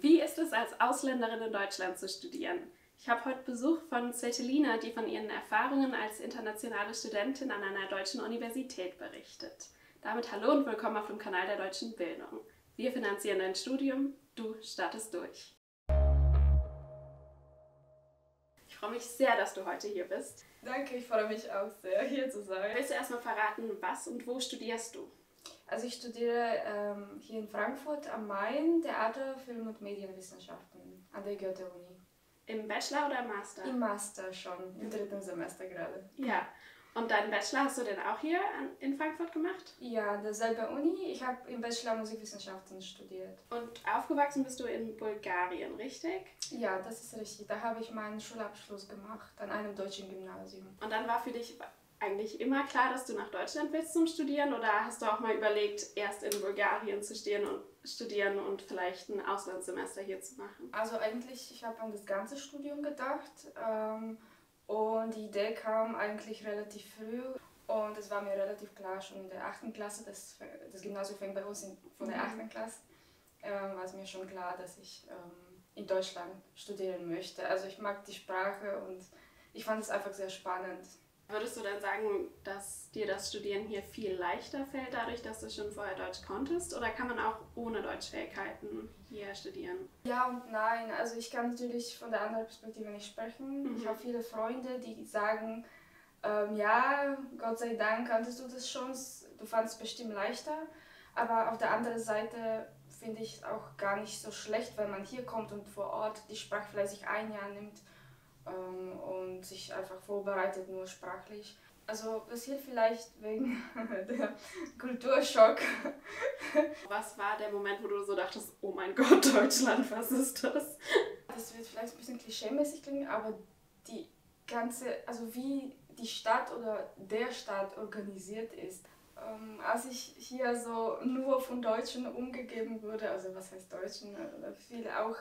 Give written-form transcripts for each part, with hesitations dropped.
Wie ist es, als Ausländerin in Deutschland zu studieren? Ich habe heute Besuch von Svetelina, die von ihren Erfahrungen als internationale Studentin an einer deutschen Universität berichtet. Damit hallo und willkommen auf dem Kanal der Deutschen Bildung. Wir finanzieren dein Studium, du startest durch. Ich freue mich sehr, dass du heute hier bist. Danke, ich freue mich auch sehr, hier zu sein. Willst du erstmal verraten, was und wo studierst du? Also ich studiere hier in Frankfurt am Main Theater, Film- und Medienwissenschaften an der Goethe-Uni. Im Bachelor oder im Master? Im Master schon, im 3. Semester gerade. Ja. Und deinen Bachelor hast du denn auch hier in Frankfurt gemacht? Ja, an derselben Uni. Ich habe im Bachelor Musikwissenschaften studiert. Und aufgewachsen bist du in Bulgarien, richtig? Ja, das ist richtig. Da habe ich meinen Schulabschluss gemacht an einem deutschen Gymnasium. Und dann war für dich eigentlich immer klar, dass du nach Deutschland willst zum Studieren, oder hast du auch mal überlegt, erst in Bulgarien zu studieren und vielleicht ein Auslandssemester hier zu machen? Also eigentlich, ich habe an das ganze Studium gedacht und die Idee kam eigentlich relativ früh und es war mir relativ klar, schon in der 8. Klasse, das Gymnasium fängt bei uns von der 8. Klasse, war es mir schon klar, dass ich in Deutschland studieren möchte. Also ich mag die Sprache und ich fand es einfach sehr spannend. Würdest du dann sagen, dass dir das Studieren hier viel leichter fällt, dadurch, dass du schon vorher Deutsch konntest? Oder kann man auch ohne Deutschfähigkeiten hier studieren? Ja und nein. Also ich kann natürlich von der anderen Perspektive nicht sprechen. Ich habe viele Freunde, die sagen, ja, Gott sei Dank kanntest du das schon, du fandest es bestimmt leichter. Aber auf der anderen Seite finde ich es auch gar nicht so schlecht, wenn man hier kommt und vor Ort die Sprache vielleicht sich ein Jahr nimmt und sich einfach vorbereitet, nur sprachlich. Also das hilft vielleicht wegen der Kulturschock. Was war der Moment, wo du so dachtest, oh mein Gott, Deutschland, was ist das? Das wird vielleicht ein bisschen klischeemäßig klingen, aber die ganze, also wie die Stadt oder der Staat organisiert ist. Als ich hier so nur von Deutschen umgegeben wurde, also was heißt Deutschen, viele auch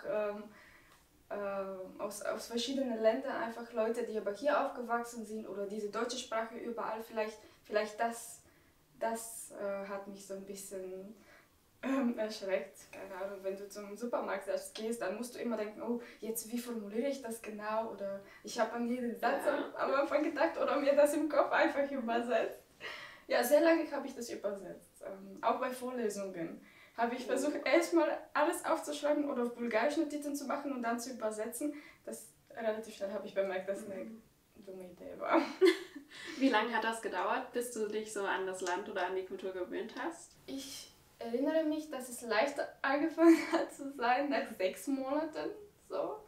aus verschiedenen Ländern, einfach Leute, die aber hier aufgewachsen sind oder diese deutsche Sprache überall, vielleicht das hat mich so ein bisschen erschreckt. Keine Ahnung, wenn du zum Supermarkt gehst, dann musst du immer denken, oh, jetzt wie formuliere ich das genau? Oder ich habe an jeden Satz am Anfang gedacht oder mir das im Kopf einfach übersetzt. Ja, sehr lange habe ich das übersetzt, auch bei Vorlesungen. Habe ich versucht, erstmal alles aufzuschreiben oder auf Bulgarisch Notizen zu machen und dann zu übersetzen. Das relativ schnell habe ich bemerkt, dass es eine dumme Idee war. Wie lange hat das gedauert, bis du dich so an das Land oder an die Kultur gewöhnt hast? Ich erinnere mich, dass es leichter angefangen hat zu sein, nach 6 Monaten. So.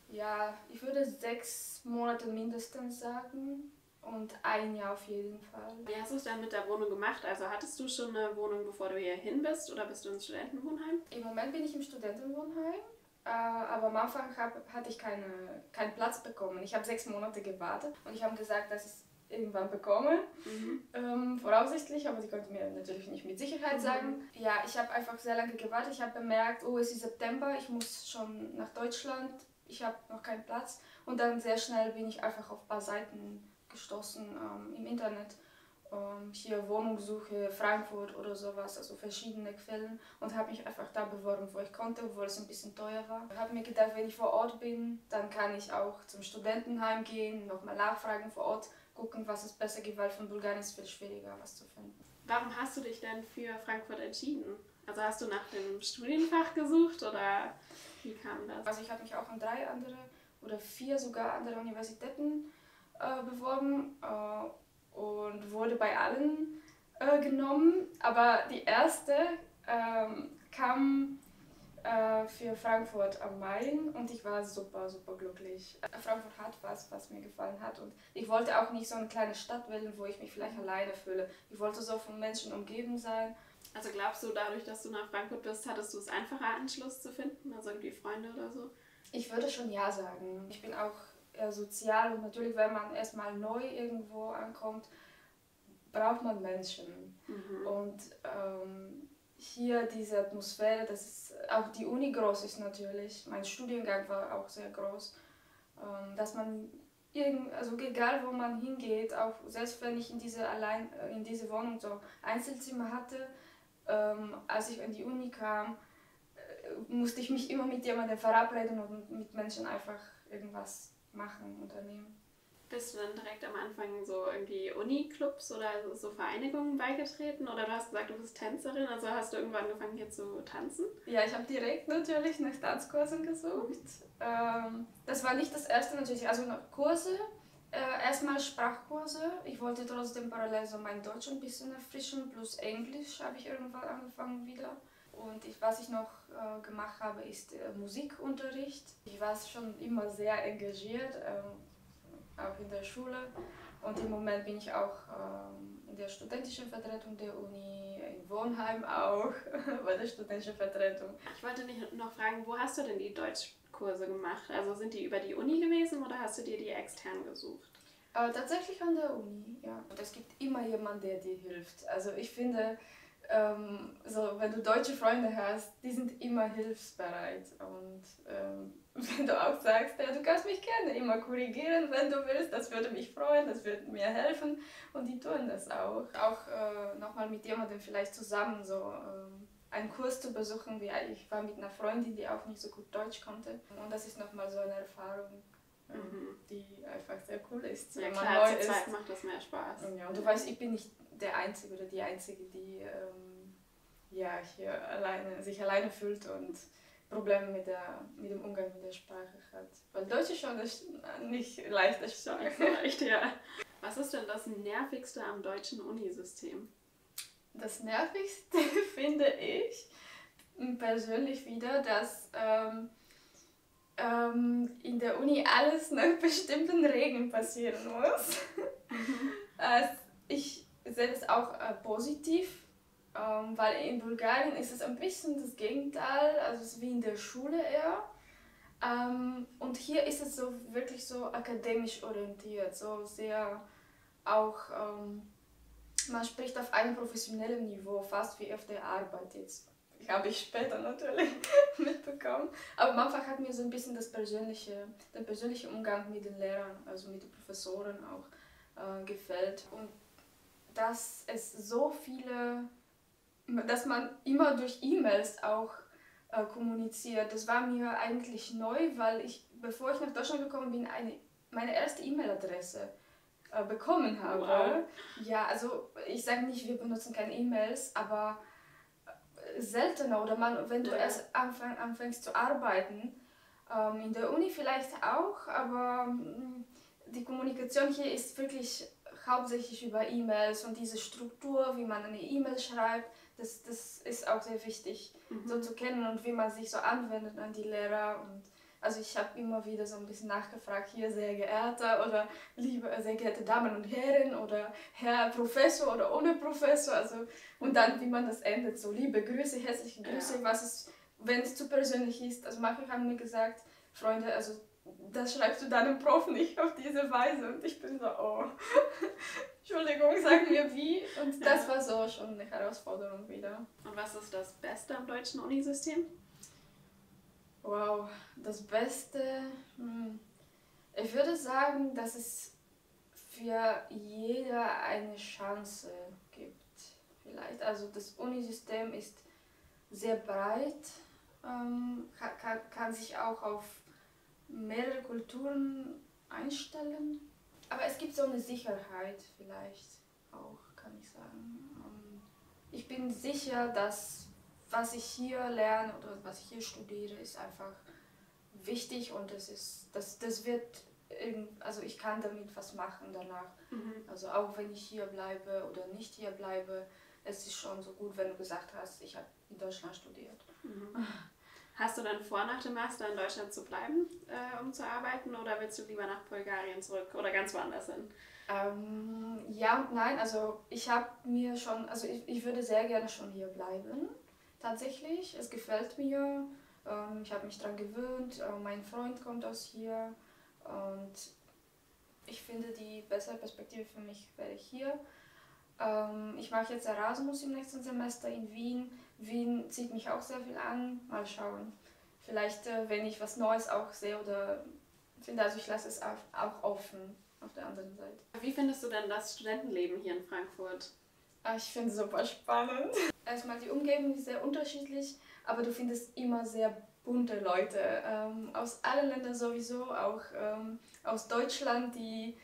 Ja, ich würde 6 Monate mindestens sagen. Und 1 Jahr auf jeden Fall. Wie hast du es dann mit der Wohnung gemacht? Also hattest du schon eine Wohnung, bevor du hier hin bist, oder bist du im Studentenwohnheim? Im Moment bin ich im Studentenwohnheim, aber am Anfang hatte ich keinen Platz bekommen. Ich habe 6 Monate gewartet und ich habe gesagt, dass ich es irgendwann bekomme, voraussichtlich, aber sie konnte mir natürlich nicht mit Sicherheit sagen. Ja, ich habe einfach sehr lange gewartet. Ich habe bemerkt, oh, es ist September, ich muss schon nach Deutschland, ich habe noch keinen Platz. Und dann sehr schnell bin ich einfach auf ein paar Seiten gestoßen im Internet. Hier Wohnungssuche, Frankfurt oder sowas, also verschiedene Quellen, und habe mich einfach da beworben, wo ich konnte, obwohl es ein bisschen teuer war. Ich habe mir gedacht, wenn ich vor Ort bin, dann kann ich auch zum Studentenheim gehen, nochmal nachfragen vor Ort, gucken, was es besser gibt, weil von Bulgarien ist es viel schwieriger, was zu finden. Warum hast du dich denn für Frankfurt entschieden? Also hast du nach dem Studienfach gesucht oder wie kam das? Also ich habe mich auch an 3 andere oder 4 sogar andere Universitäten beworben und wurde bei allen genommen, aber die erste kam für Frankfurt am Main und ich war super, super glücklich. Frankfurt hat was mir gefallen hat, und ich wollte auch nicht so eine kleine Stadt wählen, wo ich mich vielleicht alleine fühle. Ich wollte so von Menschen umgeben sein. Also glaubst du, dadurch, dass du nach Frankfurt bist, hattest du es einfacher, Anschluss zu finden, also irgendwie Freunde oder so? Ich würde schon ja sagen. Ich bin auch eher sozial, und natürlich, wenn man erstmal neu irgendwo ankommt, braucht man Menschen. Und hier diese Atmosphäre, das ist auch die Uni groß ist natürlich. Mein Studiengang war auch sehr groß, dass man also egal wo man hingeht, auch selbst wenn ich in diese Wohnung so Einzelzimmer hatte, als ich an die Uni kam, musste ich mich immer mit jemandem verabreden und mit Menschen einfach irgendwas machen, unternehmen. Bist du dann direkt am Anfang so irgendwie Uni-Clubs oder so Vereinigungen beigetreten? Oder du hast gesagt, du bist Tänzerin, also hast du irgendwann angefangen hier zu tanzen? Ja, ich habe direkt natürlich nach Tanzkursen gesucht. Das war nicht das erste natürlich, also noch Kurse, erstmal Sprachkurse. Ich wollte trotzdem parallel so mein Deutsch ein bisschen erfrischen, plus Englisch habe ich irgendwann angefangen wieder. Und was ich noch gemacht habe, ist Musikunterricht. Ich war schon immer sehr engagiert, auch in der Schule. Und im Moment bin ich auch in der studentischen Vertretung der Uni, in Wohnheim auch, bei der studentischen Vertretung. Ich wollte dich noch fragen, wo hast du denn die Deutschkurse gemacht? Also sind die über die Uni gewesen oder hast du dir die extern gesucht? Tatsächlich an der Uni, ja. Und es gibt immer jemanden, der dir hilft. Also ich finde, so, wenn du deutsche Freunde hast, die sind immer hilfsbereit. Und wenn du auch sagst, ja, du kannst mich gerne immer korrigieren, wenn du willst, das würde mich freuen, das würde mir helfen. Und die tun das auch. Auch nochmal mit jemandem vielleicht zusammen so einen Kurs zu besuchen. Wie ich war mit einer Freundin, die auch nicht so gut Deutsch konnte. Und das ist nochmal so eine Erfahrung, die einfach sehr cool ist. Ja, klar, zu zweit macht das mehr Spaß. Ja, und du weißt, ich bin nicht der Einzige oder die Einzige, die ja, hier sich alleine fühlt und Probleme mit dem Umgang mit der Sprache hat. Weil Deutsch ist schon nicht leichte Sprache. Vielleicht, ja. Was ist denn das Nervigste am deutschen Unisystem? Das Nervigste finde ich persönlich wieder, dass in der Uni alles nach bestimmten Regeln passieren muss. Ich sehe das auch positiv, weil in Bulgarien ist es ein bisschen das Gegenteil, also es ist wie in der Schule eher. Und hier ist es so wirklich so akademisch orientiert, so sehr auch, man spricht auf einem professionellen Niveau, fast wie auf der Arbeit jetzt. Habe ich später natürlich mitbekommen. Aber am Anfang hat mir so ein bisschen der persönliche Umgang mit den Lehrern, also mit den Professoren auch gefällt. Und dass es so viele, dass man immer durch E-Mails auch kommuniziert, das war mir eigentlich neu, weil bevor ich nach Deutschland gekommen bin, meine erste E-Mail-Adresse bekommen habe. Wow. Ja, also ich sage nicht, wir benutzen keine E-Mails, aber seltener oder wenn du erst anfängst zu arbeiten, in der Uni vielleicht auch, aber die Kommunikation hier ist wirklich hauptsächlich über E-Mails und diese Struktur, wie man eine E-Mail schreibt, das ist auch sehr wichtig, so zu kennen und wie man sich so anwendet an die Lehrer. Und also ich habe immer wieder so ein bisschen nachgefragt, hier sehr geehrter oder liebe sehr geehrte Damen und Herren oder Herr Professor oder ohne Professor, also und dann wie man das endet, so liebe Grüße, herzliche Grüße, ja. Wenn es zu persönlich ist, also manche haben mir gesagt, Freunde, also das schreibst du deinem Prof nicht auf diese Weise und ich bin so, oh, Entschuldigung, sag mir wie und das war so schon eine Herausforderung wieder. Und was ist das Beste am deutschen Unisystem? Wow, das Beste, ich würde sagen, dass es für jeder eine Chance gibt, vielleicht. Also das Unisystem ist sehr breit, kann sich auch auf mehrere Kulturen einstellen. Aber es gibt so eine Sicherheit vielleicht auch, kann ich sagen. Ich bin sicher, dass was ich hier lerne oder was ich hier studiere, ist einfach wichtig und das wird, also ich kann damit was machen danach. Also auch wenn ich hier bleibe oder nicht hier bleibe, es ist schon so gut, wenn du gesagt hast, ich habe in Deutschland studiert. Hast du dann vor, nach dem Master in Deutschland zu bleiben, um zu arbeiten, oder willst du lieber nach Bulgarien zurück oder ganz woanders hin? Ja und nein, also ich habe mir schon, also ich würde sehr gerne schon hier bleiben, tatsächlich. Es gefällt mir, ich habe mich daran gewöhnt, mein Freund kommt aus hier und ich finde, die bessere Perspektive für mich wäre hier. Ich mache jetzt Erasmus im nächsten Semester in Wien. Wien zieht mich auch sehr viel an. Mal schauen. Vielleicht, wenn ich was Neues auch sehe oder finde, also ich lasse es auch offen auf der anderen Seite. Wie findest du denn das Studentenleben hier in Frankfurt? Ich finde es super spannend. Erstmal, die Umgebung ist sehr unterschiedlich, aber du findest immer sehr bunte Leute. Aus allen Ländern sowieso, auch aus Deutschland, die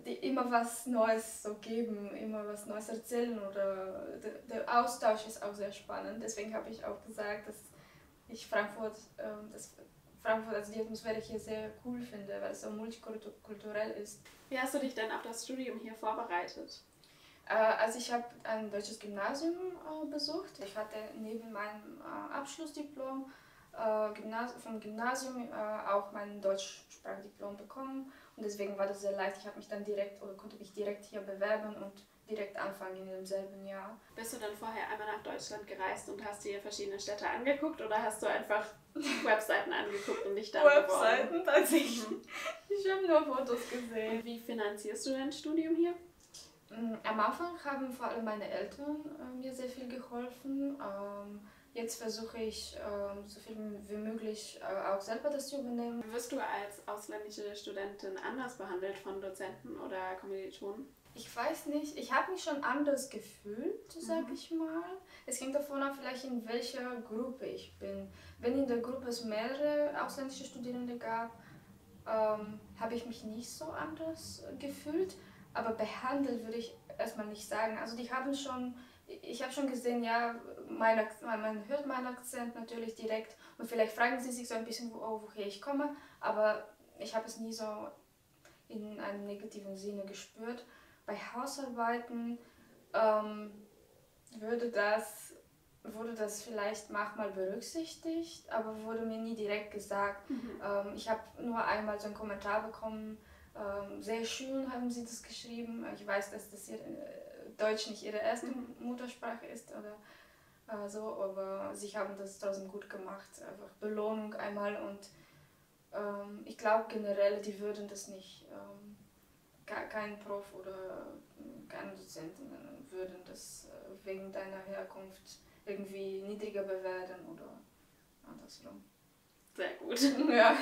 immer was Neues so geben, immer was Neues erzählen oder der Austausch ist auch sehr spannend. Deswegen habe ich auch gesagt, dass ich Frankfurt, also die Atmosphäre hier sehr cool finde, weil es so multikulturell ist. Wie hast du dich denn auf das Studium hier vorbereitet? Also ich habe ein deutsches Gymnasium besucht. Ich hatte neben meinem Abschlussdiplom vom Gymnasium auch mein Deutschsprachdiplom bekommen und deswegen war das sehr leicht. Ich habe mich dann konnte mich direkt hier bewerben und direkt anfangen in demselben Jahr. Bist du dann vorher einmal nach Deutschland gereist und hast dir verschiedene Städte angeguckt oder hast du einfach Webseiten angeguckt und dich dann Webseiten tatsächlich. Ich habe nur Fotos gesehen. Und wie finanzierst du dein Studium hier? Am Anfang haben vor allem meine Eltern mir sehr viel geholfen. Jetzt versuche ich so viel wie möglich auch selber das zu übernehmen. Wirst du als ausländische Studentin anders behandelt von Dozenten oder Kommilitonen? Ich weiß nicht, ich habe mich schon anders gefühlt, sag ich mal. Es hängt davon ab, vielleicht in welcher Gruppe ich bin. Wenn in der Gruppe es mehrere ausländische Studierende gab, habe ich mich nicht so anders gefühlt. Aber behandelt würde ich erstmal nicht sagen. Also ich habe schon gesehen, ja, man hört meinen Akzent natürlich direkt und vielleicht fragen sie sich so ein bisschen, woher ich komme, aber ich habe es nie so in einem negativen Sinne gespürt. Bei Hausarbeiten wurde das vielleicht manchmal berücksichtigt, aber wurde mir nie direkt gesagt. Ich habe nur einmal so einen Kommentar bekommen, sehr schön haben sie das geschrieben. Ich weiß, dass das Deutsch nicht ihre erste Muttersprache ist oder so, aber sie haben das trotzdem gut gemacht. Einfach Belohnung einmal und ich glaube generell, die würden das nicht, kein Prof oder keine Dozenten würden das wegen deiner Herkunft irgendwie niedriger bewerten oder andersrum. Sehr gut. Ja.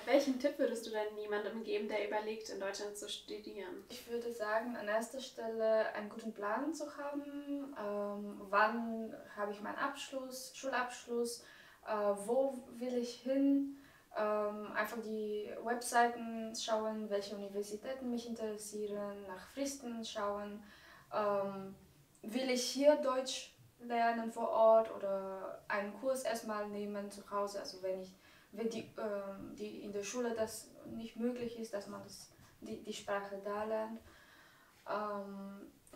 Welchen Tipp würdest du denn jemandem geben, der überlegt, in Deutschland zu studieren? Ich würde sagen, an erster Stelle einen guten Plan zu haben. Wann habe ich meinen Schulabschluss? Wo will ich hin? Einfach die Webseiten schauen, welche Universitäten mich interessieren, nach Fristen schauen. Will ich hier Deutsch lernen vor Ort oder einen Kurs erstmal nehmen zu Hause? Also wenn die in der Schule das nicht möglich ist, dass man die Sprache da lernt.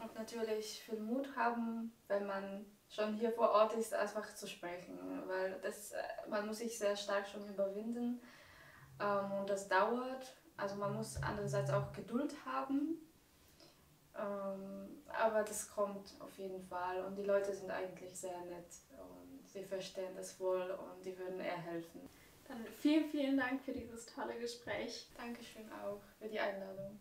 Und natürlich viel Mut haben, wenn man schon hier vor Ort ist, einfach zu sprechen, weil man muss sich sehr stark schon überwinden und das dauert. Also man muss andererseits auch Geduld haben, aber das kommt auf jeden Fall und die Leute sind eigentlich sehr nett und sie verstehen das wohl und die würden eher helfen. Dann vielen, vielen Dank für dieses tolle Gespräch. Dankeschön auch für die Einladung.